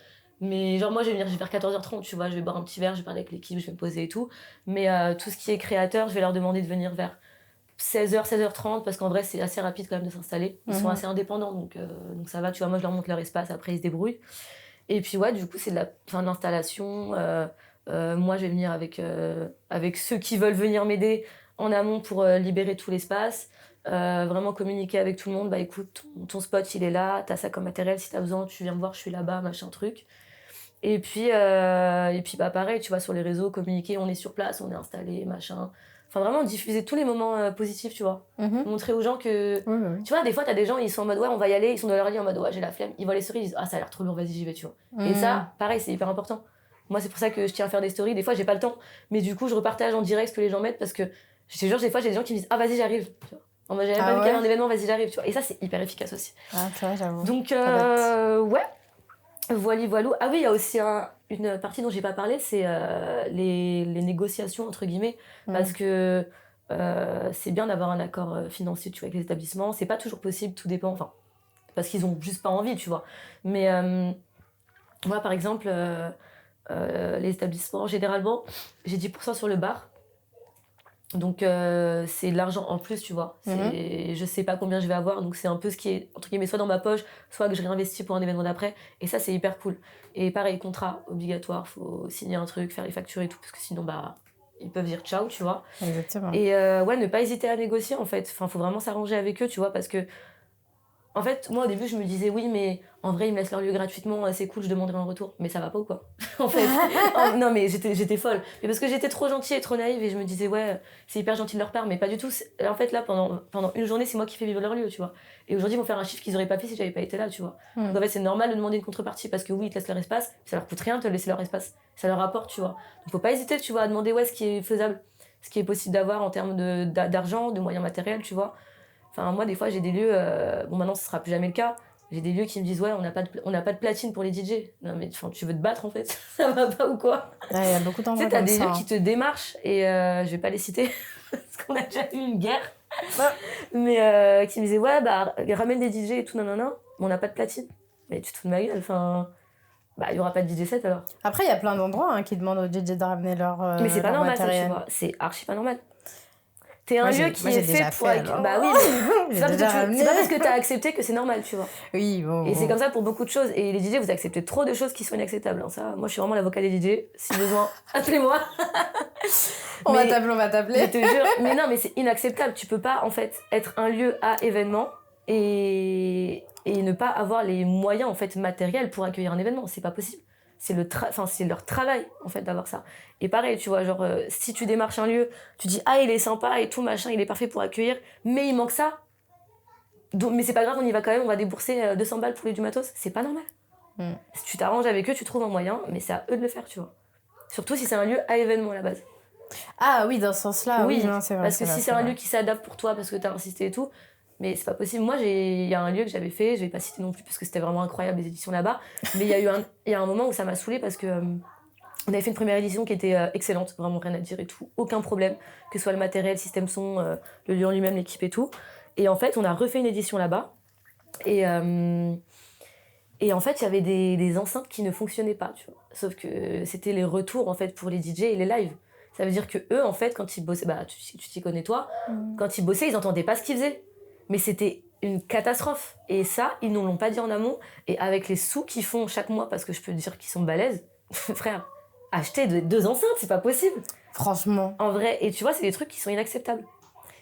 Mais genre, moi, je vais venir vers 14h30, tu vois, je vais boire un petit verre, je vais parler avec l'équipe, je vais me poser et tout. Mais tout ce qui est créateur, je vais leur demander de venir vers 16h, 16h30, parce qu'en vrai, c'est assez rapide quand même de s'installer. Ils sont assez indépendants, donc ça va, tu vois, moi, je leur montre leur espace, après, ils se débrouillent. Et puis, ouais, du coup, c'est de l'installation. Moi, je vais venir avec ceux qui veulent venir m'aider en amont pour libérer tout l'espace. Vraiment communiquer avec tout le monde. Bah écoute, ton spot, il est là. T'as ça comme matériel. Si t'as besoin, tu viens me voir, je suis là-bas, machin truc. Et puis bah pareil, tu vois, sur les réseaux, communiquer, on est sur place, on est installé, machin. Enfin, vraiment diffuser tous les moments positifs, tu vois. Montrer aux gens que... Tu vois, des fois, t'as des gens, ils sont en mode, ouais, on va y aller. Ils sont dans leur lit en mode, ouais, j'ai la flemme. Ils voient les stories, ils disent, ah, ça a l'air trop lourd, vas-y, j'y vais, tu vois. Et ça, pareil, c'est hyper important. Moi, c'est pour ça que je tiens à faire des stories. Des fois, j'ai pas le temps. Mais du coup, je repartage en direct ce que les gens mettent parce que, je te jure, des fois, j'ai des gens qui me disent, ah, vas-y, j'arrive. Tu vois. En mode, j'avais pas vu qu'il y avait un événement, vas-y, j'arrive, tu vois. Et ça, c'est hyper efficace aussi. Ah, ça va, j'avoue. Donc, ouais. Voilou. Ah oui, il y a aussi une partie dont j'ai pas parlé, c'est les négociations, entre guillemets. Parce que c'est bien d'avoir un accord financier, tu vois, avec les établissements. C'est pas toujours possible, tout dépend. Enfin, parce qu'ils ont juste pas envie, tu vois. Mais moi, par exemple, les établissements, généralement, j'ai 10% sur le bar. Donc, c'est de l'argent en plus, tu vois. Je sais pas combien je vais avoir, donc c'est un peu ce qui est, entre guillemets, soit dans ma poche, soit que je réinvestis pour un événement d'après. Et ça, c'est hyper cool. Et pareil, contrat obligatoire, faut signer un truc, faire les factures et tout, parce que sinon, bah, ils peuvent dire ciao, tu vois. Exactement. Et ouais, ne pas hésiter à négocier, en fait. Enfin, faut vraiment s'arranger avec eux, tu vois, parce que En fait, moi au début, je me disais oui, mais en vrai, ils me laissent leur lieu gratuitement, c'est cool, je demanderai en retour. Mais ça va pas ou quoi? En fait, non, mais j'étais folle. Mais parce que j'étais trop gentille et trop naïve et je me disais ouais, c'est hyper gentil de leur part, mais pas du tout. En fait, là, pendant une journée, c'est moi qui fais vivre leur lieu, tu vois. Et aujourd'hui, ils vont faire un chiffre qu'ils auraient pas fait si j'avais pas été là, tu vois. Donc en fait, c'est normal de demander une contrepartie parce que oui, ils te laissent leur espace, ça leur coûte rien de te laisser leur espace, ça leur apporte, tu vois. Donc faut pas hésiter, tu vois, à demander ouais, ce qui est faisable, ce qui est possible d'avoir en termes d'argent, de moyens matériels, tu vois. Enfin, moi, des fois, j'ai des lieux. Bon, maintenant, ce sera plus jamais le cas. J'ai des lieux qui me disent ouais, on n'a pas de platine pour les DJ. Non, mais tu veux te battre en fait? Ça va pas ou quoi? Il y a beaucoup Tu d'endroits sais, t'as comme des ça. lieux qui te démarchent et je vais pas les citer parce qu'on a déjà eu une guerre. Mais qui me disaient ouais, bah ramène des DJ et tout, nanana. Mais on n'a pas de platine. Mais tu te fous de ma gueule. Enfin, bah, il y aura pas de DJ set alors. Après, il y a plein d'endroits qui demandent aux DJ de ramener Mais c'est pas leur normal ça, tu matériel. vois. C'est archi pas normal. T'es un Moi, lieu qui est fait pour... alors. Bah oui, mais J'ai c'est déjà pas ramené. parce que t'as accepté que c'est normal, tu vois. Oui, bon. Et c'est comme ça pour beaucoup de choses. Et les DJ, vous acceptez trop de choses qui sont inacceptables. Hein. Ça, moi, je suis vraiment l'avocat des DJ. Si besoin, appelez-moi. On va t'appeler. Je te jure. Mais non, mais c'est inacceptable. Tu peux pas, en fait, être un lieu à événement et ne pas avoir les moyens, en fait, matériels pour accueillir un événement. C'est pas possible. C'est leur travail, en fait, d'avoir ça. Et pareil, tu vois, genre, si tu démarches un lieu, tu dis, ah, il est sympa et tout, machin, il est parfait pour accueillir, mais il manque ça. Donc, mais c'est pas grave, on y va quand même, on va débourser 200 balles pour les du matos. C'est pas normal. Si tu t'arranges avec eux, tu trouves un moyen, mais c'est à eux de le faire, tu vois. Surtout si c'est un lieu à événement à la base. Ah oui, dans ce sens-là, oui, non, c'est vrai. Parce que si c'est un lieu qui s'adapte pour toi, parce que t'as insisté et tout, mais c'est pas possible. Moi, il y a un lieu que j'avais fait, je vais pas citer non plus parce que c'était vraiment incroyable les éditions là-bas, mais il y a un moment où ça m'a saoulée parce que on avait fait une première édition qui était excellente, vraiment rien à dire et tout, aucun problème, que ce soit le matériel, système son, le lieu en lui-même, l'équipe et tout. Et en fait, on a refait une édition là-bas et en fait, il y avait des enceintes qui ne fonctionnaient pas, tu vois. Sauf que c'était les retours en fait pour les DJ et les lives. Ça veut dire que eux, en fait, quand ils bossaient, bah tu t'y connais toi, quand ils bossaient, ils entendaient pas ce qu'ils faisaient. Mais c'était une catastrophe. Et ça, ils nous l'ont pas dit en amont. Et avec les sous qu'ils font chaque mois, parce que je peux te dire qu'ils sont balèzes, frère, acheter 2 enceintes, c'est pas possible. Franchement. En vrai, et tu vois, c'est des trucs qui sont inacceptables.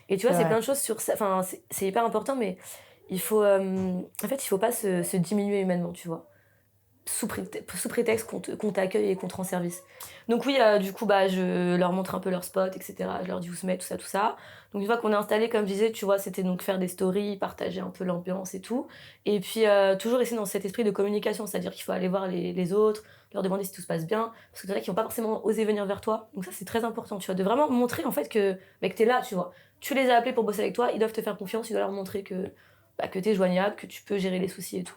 Et tu vois, c'est plein de choses sur ça. Enfin, c'est hyper important, mais il faut, en fait, il faut pas se diminuer humainement, tu vois. Sous prétexte qu'on t'accueille et qu'on te rend service. Donc oui, du coup, bah, je leur montre un peu leur spot, etc. Je leur dis où se mettre, tout ça. Donc une fois qu'on est installé, comme je disais, tu vois, c'était donc faire des stories, partager un peu l'ambiance et tout. Et puis toujours rester dans cet esprit de communication, c'est-à-dire qu'il faut aller voir les autres, leur demander si tout se passe bien, parce que c'est vrai qu'ils n'ont pas forcément osé venir vers toi. Donc ça, c'est très important, tu vois, de vraiment montrer en fait que t'es là, tu vois. Tu les as appelés pour bosser avec toi, ils doivent te faire confiance, tu dois leur montrer que t'es joignable, que tu peux gérer les soucis et tout.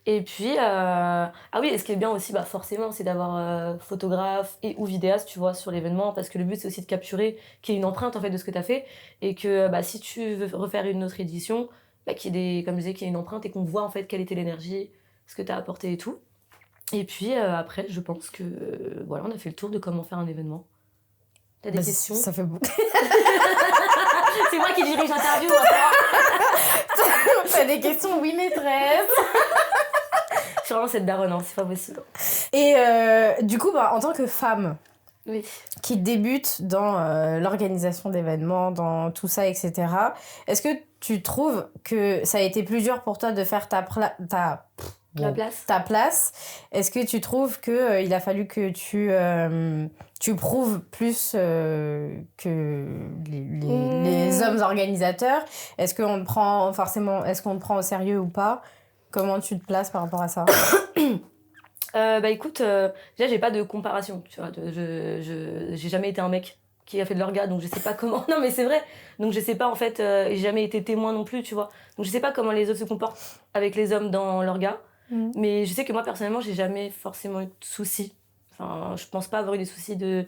Et puis, ah oui, et ce qui est bien aussi, bah forcément, c'est d'avoir photographe et ou vidéaste, tu vois, sur l'événement, parce que le but, c'est aussi de capturer, qu'il y ait une empreinte, en fait, de ce que tu as fait, et que, bah, si tu veux refaire une autre édition, bah, qu'il y ait comme je disais, qu'il y ait une empreinte, et qu'on voit, en fait, quelle était l'énergie, ce que tu as apporté et tout. Et puis, après, je pense que, voilà, on a fait le tour de comment faire un événement. T'as des questions? Ça fait beaucoup. C'est moi qui dirige l'interview, T'as des questions? Oui, maîtresse. Je suis vraiment cette daronne, hein, c'est pas possible. Et du coup, bah, en tant que femme oui. qui débute dans l'organisation d'événements, dans tout ça, etc., est-ce que tu trouves que ça a été plus dur pour toi de faire ta place? Est-ce que tu trouves qu'il a fallu que tu prouves plus que les hommes organisateurs? Est-ce qu'on te prend au sérieux ou pas? Comment tu te places par rapport à ça? Bah écoute, déjà j'ai pas de comparaison, tu vois, j'ai jamais été un mec qui a fait de l'orga, donc je sais pas comment, non mais c'est vrai, donc je sais pas en fait, j'ai jamais été témoin non plus, tu vois, donc je sais pas comment les autres se comportent avec les hommes dans l'orga, mais je sais que moi personnellement j'ai jamais forcément eu de soucis, enfin je pense pas avoir eu des soucis de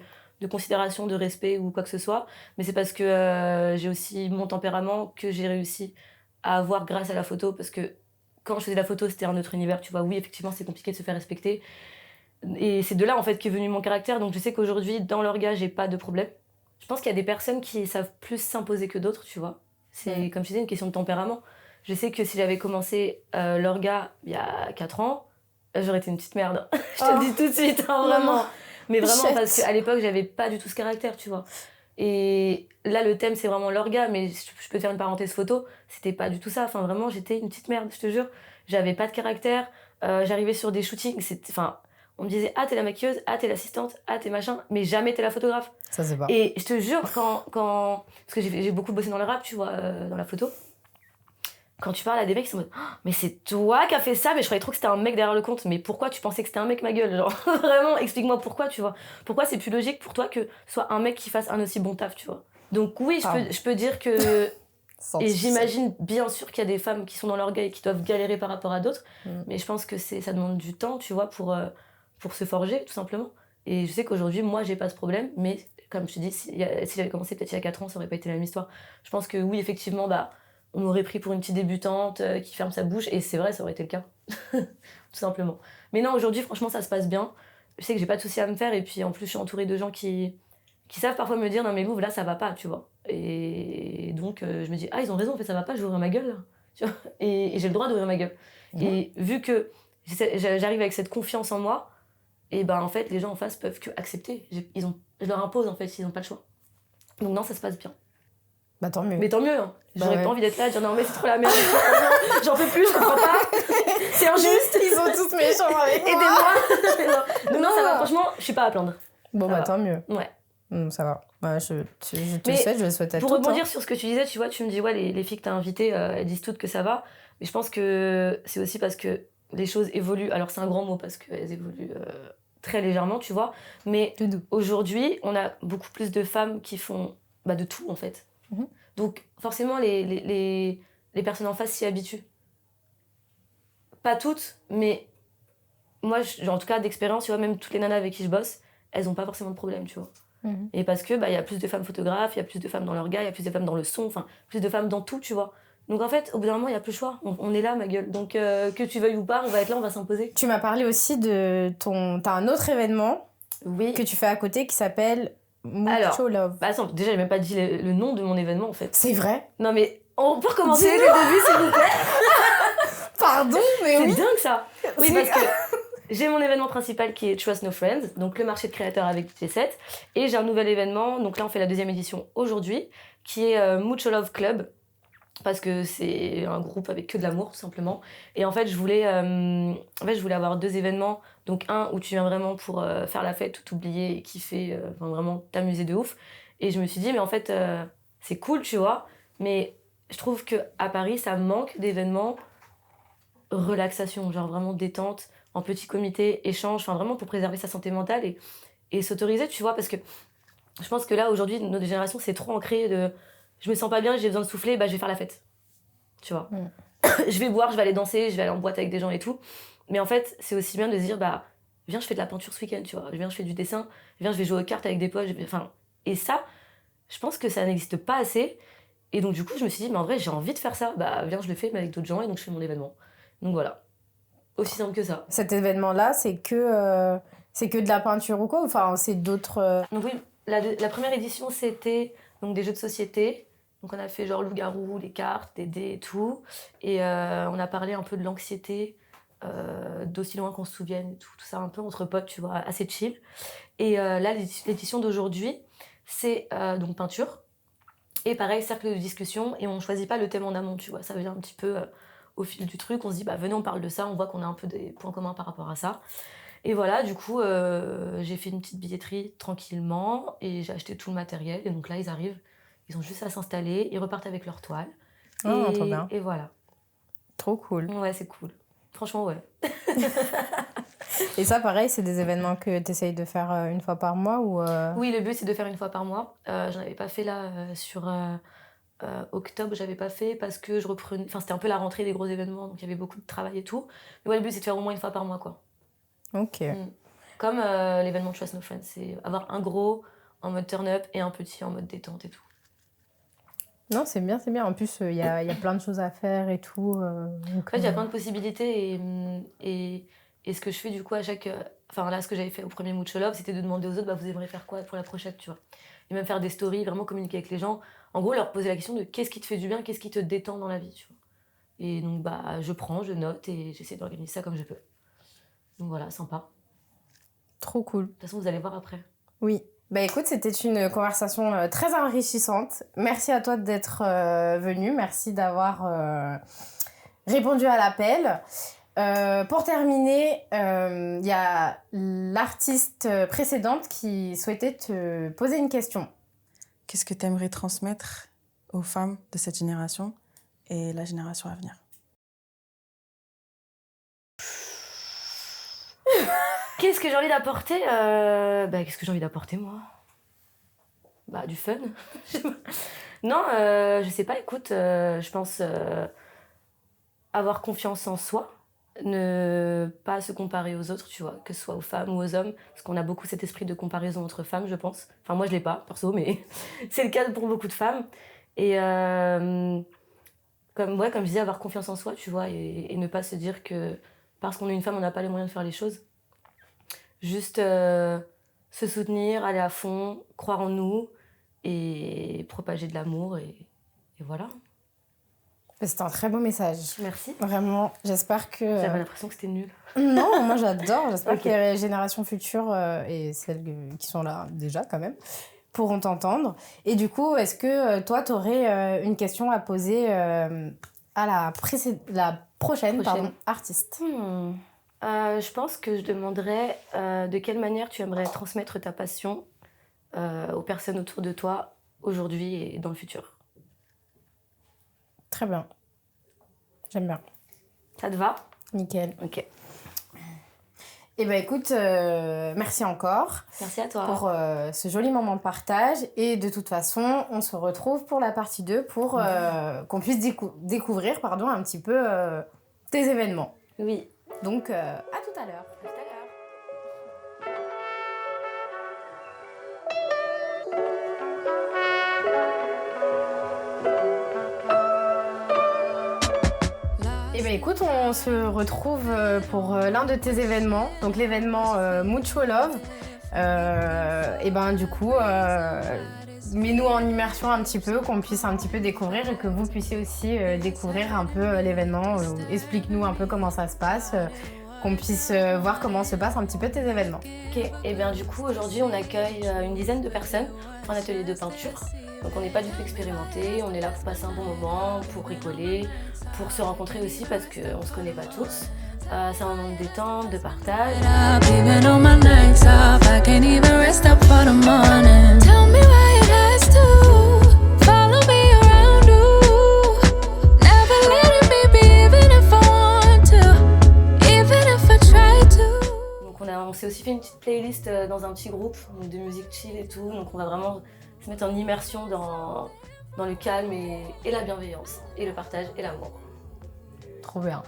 considération, de respect ou quoi que ce soit, mais c'est parce que j'ai aussi mon tempérament que j'ai réussi à avoir grâce à la photo, parce que quand je faisais la photo, c'était un autre univers, tu vois. Oui, effectivement, c'est compliqué de se faire respecter. Et c'est de là, en fait, qu'est venu mon caractère. Donc, je sais qu'aujourd'hui, dans l'orga, j'ai pas de problème. Je pense qu'il y a des personnes qui savent plus s'imposer que d'autres, tu vois. C'est, comme je disais, une question de tempérament. Je sais que si j'avais commencé l'orga il y a 4 ans, j'aurais été une petite merde. Je te le dis tout de suite, hein, vraiment. Mais vraiment, parce qu'à l'époque, j'avais pas du tout ce caractère, tu vois. Et là, le thème, c'est vraiment l'orga, mais je peux te faire une parenthèse photo, c'était pas du tout ça. Enfin, vraiment, j'étais une petite merde, je te jure. J'avais pas de caractère. J'arrivais sur des shootings, enfin, on me disait, ah, t'es la maquilleuse, ah, t'es l'assistante, ah, t'es machin, mais jamais t'es la photographe. Ça, c'est pas. Et je te jure, parce que j'ai beaucoup bossé dans le rap, tu vois, dans la photo. Quand tu parles à des mecs, ils sont en mode, oh, mais c'est toi qui as fait ça, mais je croyais trop que c'était un mec derrière le compte. Mais pourquoi tu pensais que c'était un mec, ma gueule? Genre, vraiment, explique-moi pourquoi, tu vois. Pourquoi c'est plus logique pour toi que ce soit un mec qui fasse un aussi bon taf, tu vois. Donc oui, je peux dire que... Et j'imagine bien sûr qu'il y a des femmes qui sont dans l'orgueil et qui doivent galérer par rapport à d'autres, mais je pense que ça demande du temps, tu vois, pour se forger, tout simplement. Et je sais qu'aujourd'hui, moi, j'ai pas ce problème, mais comme je te dis, si j'avais commencé peut-être il y a 4 ans, ça aurait pas été la même histoire. Je pense que oui, effectivement, bah, on m'aurait pris pour une petite débutante qui ferme sa bouche, et c'est vrai, ça aurait été le cas, tout simplement. Mais non, aujourd'hui, franchement, ça se passe bien. Je sais que j'ai pas de soucis à me faire, et puis en plus, je suis entourée de gens qui savent parfois me dire, non mais vous, là, ça va pas, tu vois. Et donc, je me dis, ah, ils ont raison, en fait, ça va pas, je vais ouvrir ma gueule, là. Tu vois, et j'ai le droit d'ouvrir ma gueule. Et vu que j'arrive avec cette confiance en moi, et ben en fait, les gens en face peuvent que accepter. Je leur impose, en fait, ils n'ont pas le choix. Donc non, ça se passe bien. Bah tant mieux. Mais tant mieux, hein. Bah J'aurais ouais. pas envie d'être là, de dire non mais c'est trop la merde, j'en peux plus, je comprends pas, c'est injuste. Ils sont tous méchants avec moi. Aidez-moi. Non, ça va, franchement, je suis pas à plaindre. Bon, Ça bah va. tant mieux. Ouais. Ça va. Bah, je te Mais le souhaite, je le souhaite à pour toutes. rebondir sur ce que tu disais, tu vois, tu me dis, ouais, les filles que t'as invitées, elles disent toutes que ça va. Mais je pense que c'est aussi parce que les choses évoluent. Alors, c'est un grand mot parce qu'elles évoluent très légèrement, tu vois. Mais Doudou. aujourd'hui, on a beaucoup plus de femmes qui font de tout, en fait. Mhm. Donc, forcément, les personnes en face s'y habituent. Pas toutes, mais moi, en tout cas, d'expérience, tu vois, même toutes les nanas avec qui je bosse, elles ont pas forcément de problème, tu vois. Et parce que y a plus de femmes photographes, il y a plus de femmes dans l'orga, il y a plus de femmes dans le son, enfin plus de femmes dans tout, tu vois. Donc en fait, au bout d'un moment, il y a plus le choix. On est là, ma gueule. Donc que tu veuilles ou pas, on va être là, on va s'imposer. Tu m'as parlé aussi de t'as un autre événement Oui. que tu fais à côté qui s'appelle Alors, Mucho Love. Bah attends, déjà j'ai même pas dit le nom de mon événement en fait. C'est vrai? Non mais on peut recommencer le début s'il vous plaît. Pardon, mais C'est oui. dingue ça. Oui, parce que j'ai mon événement principal qui est Trust No Friends, donc le marché de créateurs avec G7. Et j'ai un nouvel événement, donc là on fait la 2e édition aujourd'hui, qui est Mucho Love Club. Parce que c'est un groupe avec que de l'amour, tout simplement. Et en fait, je voulais avoir 2 événements. Donc un où tu viens vraiment pour faire la fête, tout oublier et kiffer, vraiment t'amuser de ouf. Et je me suis dit, mais en fait, c'est cool, tu vois. Mais je trouve qu'à Paris, ça manque d'événements relaxation, genre vraiment détente, en petit comité, échange, enfin vraiment pour préserver sa santé mentale et s'autoriser, tu vois. Parce que je pense que là, aujourd'hui, notre génération, c'est trop ancré de... Je me sens pas bien, j'ai besoin de souffler, je vais faire la fête. Tu vois. Je vais boire, je vais aller danser, je vais aller en boîte avec des gens et tout. Mais en fait, c'est aussi bien de se dire, viens, je fais de la peinture ce week-end, tu vois. Viens, je fais du dessin. Viens, je vais jouer aux cartes avec des potes. Enfin, et ça, je pense que ça n'existe pas assez. Et donc, du coup, je me suis dit, mais en vrai, j'ai envie de faire ça. Viens, je le fais, mais avec d'autres gens. Et donc, je fais mon événement. Donc, voilà. Aussi simple que ça. Cet événement-là, c'est que de la peinture ou quoi? Enfin, c'est d'autres... Donc, oui, la première édition, c'était donc, des jeux de société. Donc on a fait genre loup-garou, les cartes, des dés et tout. Et on a parlé un peu de l'anxiété, d'aussi loin qu'on se souvienne et tout ça un peu entre potes, tu vois, assez chill. Et là, l'édition d'aujourd'hui, c'est donc peinture. Et pareil, cercle de discussion. Et on choisit pas le thème en amont, tu vois. Ça vient un petit peu au fil du truc. On se dit, venez, on parle de ça. On voit qu'on a un peu des points communs par rapport à ça. Et voilà, du coup, j'ai fait une petite billetterie tranquillement. Et j'ai acheté tout le matériel. Et donc là, ils arrivent. Ils ont juste à s'installer, ils repartent avec leur toile. Oh, trop bien. Et voilà. Trop cool. Ouais, c'est cool. Franchement, ouais. Et ça, pareil, c'est des événements que tu essayes de faire une fois par mois ou Oui, le but, c'est de faire une fois par mois. J'en avais pas fait là sur octobre, j'avais pas fait parce que je reprenais... Enfin, c'était un peu la rentrée des gros événements, donc il y avait beaucoup de travail et tout. Mais ouais, le but, c'est de faire au moins une fois par mois, quoi. Ok. Comme l'événement Trust No Friends, c'est avoir un gros en mode turn-up et un petit en mode détente et tout. Non, c'est bien, c'est bien. En plus, il y a plein de choses à faire et tout. En fait, il y a plein de possibilités et ce que je fais du coup à chaque... Enfin là, ce que j'avais fait au premier Mucho Love, c'était de demander aux autres, vous aimeriez faire quoi pour la prochaine, tu vois. Et même faire des stories, vraiment communiquer avec les gens. En gros, leur poser la question de qu'est-ce qui te fait du bien, qu'est-ce qui te détend dans la vie, tu vois. Et donc, je prends, je note et j'essaie d'organiser ça comme je peux. Donc voilà, sympa. Trop cool. De toute façon, vous allez voir après. Oui. Bah écoute, c'était une conversation très enrichissante. Merci à toi d'être venu. Merci d'avoir répondu à l'appel. Pour terminer, il y a l'artiste précédente qui souhaitait te poser une question. Qu'est-ce que tu aimerais transmettre aux femmes de cette génération et la génération à venir? Qu'est-ce que j'ai envie d'apporter Qu'est-ce que j'ai envie d'apporter, moi du fun. Non, je sais pas, écoute, je pense avoir confiance en soi, ne pas se comparer aux autres, tu vois, que ce soit aux femmes ou aux hommes, parce qu'on a beaucoup cet esprit de comparaison entre femmes, je pense. Enfin, moi, je l'ai pas, perso, mais c'est le cas pour beaucoup de femmes. Et comme je disais, avoir confiance en soi, tu vois, et ne pas se dire que parce qu'on est une femme, on n'a pas les moyens de faire les choses. Juste se soutenir, aller à fond, croire en nous et propager de l'amour et voilà. C'est un très beau message. Merci. Vraiment, j'espère que... J'avais l'impression que c'était nul. Non, moi j'adore. J'espère Ok. que les générations futures et celles qui sont là déjà quand même pourront t'entendre. Et du coup, est-ce que toi, tu aurais une question à poser à la prochaine artiste? Je pense que je demanderais de quelle manière tu aimerais transmettre ta passion aux personnes autour de toi aujourd'hui et dans le futur. Très bien. J'aime bien. Ça te va? Nickel. Ok. Eh ben écoute, merci encore. Merci à toi. Pour ce joli moment de partage. Et de toute façon, on se retrouve pour la partie 2 pour qu'on puisse découvrir un petit peu tes événements. Oui. Donc, à tout à l'heure. À tout à l'heure. Eh bien écoute, on se retrouve pour l'un de tes événements, donc l'événement Mucho Love. Et ben du coup, mets-nous en immersion un petit peu, qu'on puisse un petit peu découvrir et que vous puissiez aussi découvrir un peu l'événement. Explique-nous un peu comment ça se passe, qu'on puisse voir comment se passent un petit peu tes événements. Ok, et bien du coup aujourd'hui on accueille une dizaine de personnes pour un atelier de peinture. Donc on n'est pas du tout expérimenté, on est là pour passer un bon moment, pour rigoler, pour se rencontrer aussi parce qu'on ne se connaît pas tous. C'est un moment de détente, de partage. On s'est aussi fait une petite playlist dans un petit groupe de musique chill et tout, donc on va vraiment se mettre en immersion dans le calme et la bienveillance, et le partage et l'amour. Trop bien.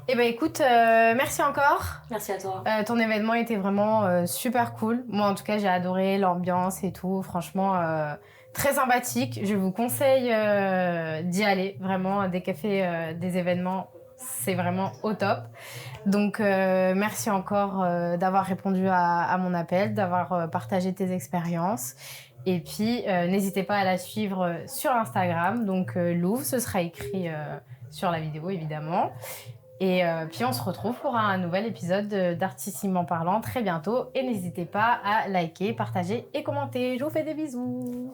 Eh ben écoute, merci encore. Merci à toi. Ton événement était vraiment super cool. Moi en tout cas j'ai adoré l'ambiance et tout. Franchement très sympathique. Je vous conseille d'y aller. Vraiment dès qu'elle fait des événements, c'est vraiment au top. Donc merci encore d'avoir répondu à mon appel, d'avoir partagé tes expériences. Et puis n'hésitez pas à la suivre sur Instagram. Donc Louve, ce sera écrit sur la vidéo évidemment. Et puis on se retrouve pour un nouvel épisode d'Artissimement Parlant très bientôt. Et n'hésitez pas à liker, partager et commenter. Je vous fais des bisous.